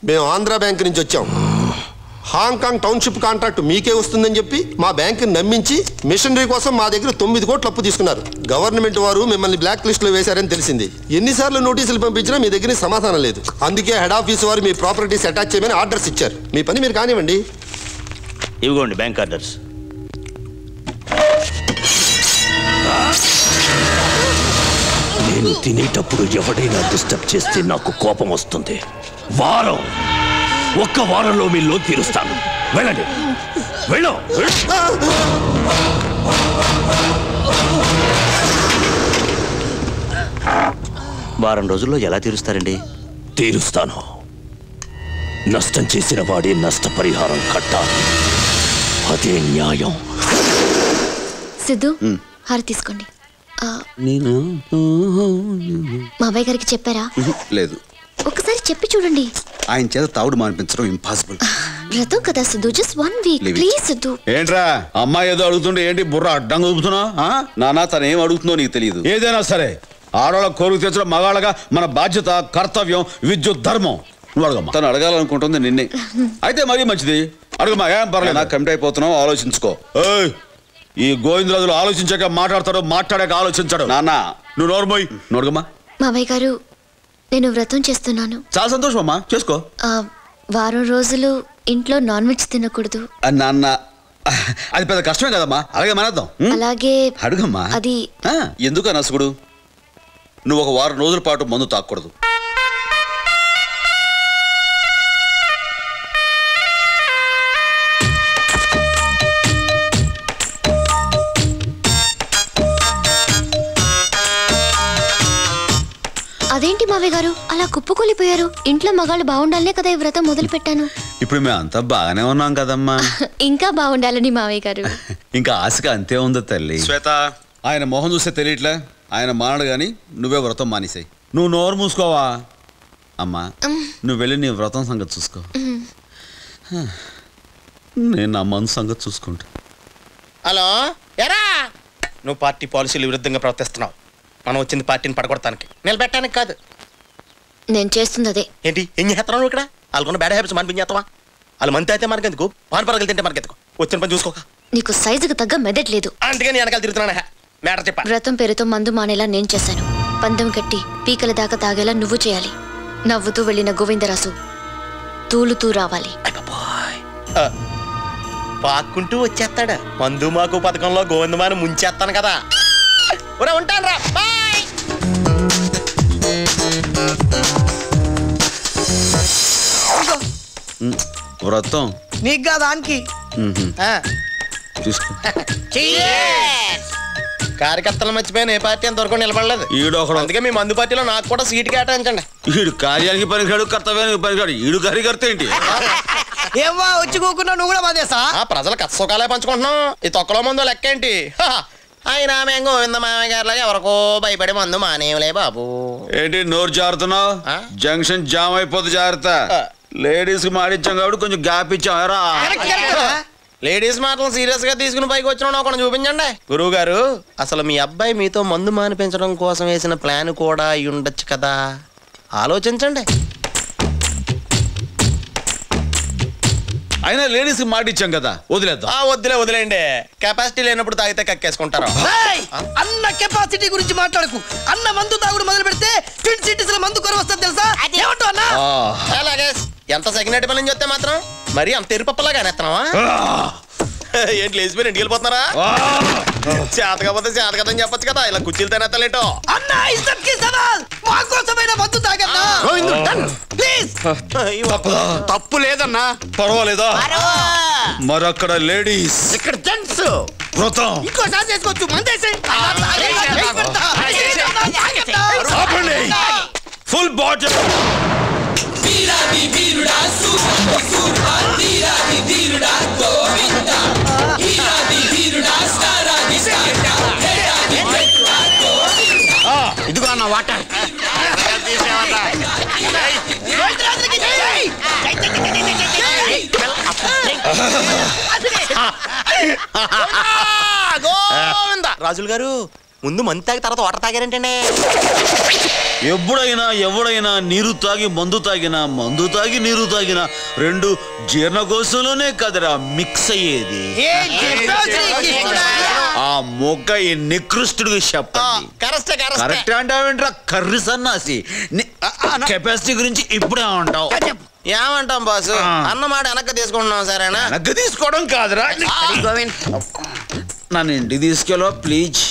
మేము ఆంధ్ర బ్యాంక్ నుంచి వచ్చాం. హాంకాంగ్ టౌన్షిప్ కాంట్రాక్ట్ మీకే వస్తుందని చెప్పి మా బ్యాంకుని నమ్మించి మిషనరీ కోసం మా దగ్గర 9 కోట్లు అప్పు తీసుకున్నారు. గవర్నమెంట్ వారు మిమ్మల్ని బ్లాక్ లిస్ట్ లో వేశారని తెలిసింది. ఎన్నిసార్లు నోటీసులు పంపించినా మీ దగ్గర సమాధానం లేదు. అందుకే హెడ్ ఆఫీస్ వారు మీ ప్రాపర్టీస్ అటాచ్ చేయమని ఆర్డర్స్ ఇచ్చారు. మీ పని మీరు కానివ్వండి. ఇవ్వండి బ్యాంక్ ఆర్డర్స్. నేను తినేటప్పుడు ఎవడైనా డిస్టర్బ్ చేస్తే నాకు కోపం వస్తుంది. ఒక్క వారంలో మీ లోన్ తీరుస్తాను. వెళ్ళండి, వెళ్ళు. వారం రోజుల్లో ఎలా తీరుస్తారండి? తీరుస్తాను. నష్టం చేసిన వాడి నష్టపరిహారం కట్టాలి. అదే న్యాయం. సిద్ధు, హారతి తీసుకోండి. నేను మావయ్య గారికి చెప్పారా? లేదు. ఒకసారి చెప్పి చూడండి. ఆయన చేత తావుడు మానిపించడం ఇంపాసిబుల్. వ్రతం కదా Siddhu, just 1 weak please. Siddhu ఏంట్రా అమ్మాయి ఏదో అడుగుతుంటే ఏంటి బుర్ర అడ్డంగా ఊపుతున్నా? నాన్న తను ఏం అడుగుతుందో నీకు తెలియదు. ఏదైనా సరే ఆడవాళ్ళ కోరిక తెచ్చడం మగాళ్ళగా మన బాధ్యత, కర్తవ్యం, విద్యుత్ ధర్మం. నువ్వు అడగమ్మా. తను అడగాలనుకుంటుంది నిన్నే. అయితే మరీ మంచిది, అడుగమ్మా. ఏం పర్లేదు. నాకు కమిట్ అయిపోతున్నావు, ఆలోచించుకో. ఈ గోవిందరాజులు ఆలోచించాక మాట్లాడతాడు, మాట్లాడాక ఆలోచించాడు. నాన్న నువ్వు నోరుమోయ్. నోడుగమ్మా. మావయ్య గారు, నేను వ్రతం చేస్తున్నాను. చాలా సంతోషం అమ్మా, చేసుకో. వారం రోజులు ఇంట్లో నాన్ వెజ్ తినకూడదు. నాన్న అది పెద్ద కష్టమే కదమ్మా. అలాగే మానేద్దాం. అలాగే అడుగమ్మా. అది ఎందుకు నసుగుడు? నువ్వు ఒక వారం రోజుల పాటు మందు తాకూడదు. అదేంటి మావయ్య గారు అలా కుప్పకూలిపోయారు? ఇంట్లో మగాళ్ళు బాగుండాలనే కదా ఈ వ్రతం మొదలు పెట్టాను. ఇప్పుడు మేము అంతా బాగానే ఉన్నాం కదమ్మా. ఇంకా బాగుండాలని మావయ్య గారు. ఇంకా ఆశగా అంతే ఉంది తల్లి. శ్వేత, ఆయన మొహం చూస్తే తెలియట్లే. ఆయన మానడు గాని నువ్వే వ్రతం మానేసాయి. నువ్వు నోరు మూసుకోవా అమ్మా. నువ్వు వెళ్ళి నీ వ్రతం సంగతి చూసుకో. నేను నా మనసు సంగతి చూసుకుంటా. హలో, ఎరా నువ్వు పార్టీ పాలసీలు విరుద్ధంగా ప్రవర్తిస్తున్నావు. మనం వచ్చింది పార్టీని పడగొడటానికి, నిలబెట్టడానికి కాదు. నేను చేస్తుంది అదే. ఏంటి ఏం చేస్తున్నావు నువ్వు ఇక్కడ? వాళ్ళకున్న బ్యాడ్ హ్యాబిట్స్ మానిపించేస్తావా? వాళ్ళు మంతి అయితే మనకెందుకు, పాన్ పరగలు తింటే మనకెందుకు? వచ్చిన పని చూసుకోక. నీకు సైజుకు తగ్గ మెదట్లేదు. అందుకే నేను వెనకాల తిరుగుతున్నా. మ్యాటర్ చెప్పా. వ్రతం పేరుతో మందు మానేలా నేను చేశాను. పందెం కట్టి పీకల దాకా తాగేలా నువ్వు చేయాలి. నవ్వుతూ వెళ్ళిన గోవిందరాజు తూలుతూ రావాలి. పాక్కుంటూ వచ్చేస్తాడు. మందు మాకు పథకంలో గోవిందమాని ముంచేస్తాను కదా. ఉంటాను రా, బాయ్. వ్రతం నీకు దానికి కార్యకర్తలు మర్చిపోయిన ఏ పార్టీ అంతవరకు నిలబడలేదు. అందుకే మీ మందు పార్టీలో నాకు కూడా సీటు కేటాయించండి. ఈడు కార్యానికి పనికిరాడు, కర్తవ్యానికి పనికిరాడు. ఈడు కార్యకర్త ఏంటి? ఏమో వచ్చి కూకున్నా నువ్వు కూడా మాదేసా? ప్రజలు కష్టసుఖాలే పంచుకుంటున్నాం. ఈ తొక్కలో మందు లెక్క ఏంటి? అయినా మేము గోవింద మామయ్య గారిలాగా ఎవరికో భయపడి మందు మానేయలే బాబు. ఏంటి నోరు జారుతున్నావు? జంక్షన్ జామ్ అయిపోతే జాగ్రత్త. లేడీస్ కి మాడిచ్చాం కాబట్టి కొంచెం గ్యాప్ ఇచ్చారా? లేడీస్ మాటలు సీరియస్ గా తీసుకుని పైకి వచ్చిన ఒకటి చూపించండి. గురువు గారు, అసలు మీ అబ్బాయి మీతో మందు మానిపించడం కోసం వేసిన ప్లాన్ కూడా అయి ఉండొచ్చు కదా, ఆలోచించండి. అయినా లేడీస్ కి మాట ఇచ్చాం కదా, వదిలేద్దాం. వదిలేండి. కెపాసిటీ లేనప్పుడు తాగితే కక్కేసుకుంటారు. అన్న కెపాసిటీ గురించి మాట్లాడకు. అన్న మందు తాగుడు మొదలు పెడితే ట్విన్ సిటీస్ లో మందు కొర వస్తుంది తెలుసా? అలాగే ఎంత సెకండ్ పని చూస్తే మాత్రం మరి అంత ఎరుపప్పలాగా అనేస్తున్నావా? ఏంటి లేచిపోయి ఇంటికి వెళ్ళిపోతున్నారా? చేత కాకపోతే చేత కదని చెప్పొచ్చు కదా, ఇలా కుర్చీలు తినేతలేటో. అన్న ఇజ్జత్ కి సవాల్, మా కోసమైనా మందు తాగన్నా ప్లీజ్. తప్పు లేదన్నా, పర్వాలేదా? మరక్కడ లేడీస్, ఇక్కడ జెంట్స్. వ్రతం ఇంకోసారి చేసుకోవచ్చు. మందేసి ఫుల్ బాటిల్. ఇదిగో అన్న వాటర్. రాజులు గారు, ముందు మందు తాగి తర్వాత వాటర్ తాగారంటండి. ఎవడైనా నీరు తాగి మందు తాగినా, మందు తాగి నీరు తాగినా రెండు జీర్ణకోశంలోనే కదరా మిక్స్ అయ్యేది. ఆ మొక్క ఈ నికృష్టుడికి చెప్పండి. కరెక్ట్ అంటావేంట్రా కర్రి సన్నాసి. కెపాసిటీ గురించి ఇప్పుడే ఉంటావు. ఏమంటాం బాసు, అన్నమాట వెనక్కి తీసుకుంటున్నాం. సరేనా? వెనక్కి తీసుకోవడం కాదురా, నన్ను ఇంటికి తీసుకెళ్ళో ప్లీజ్.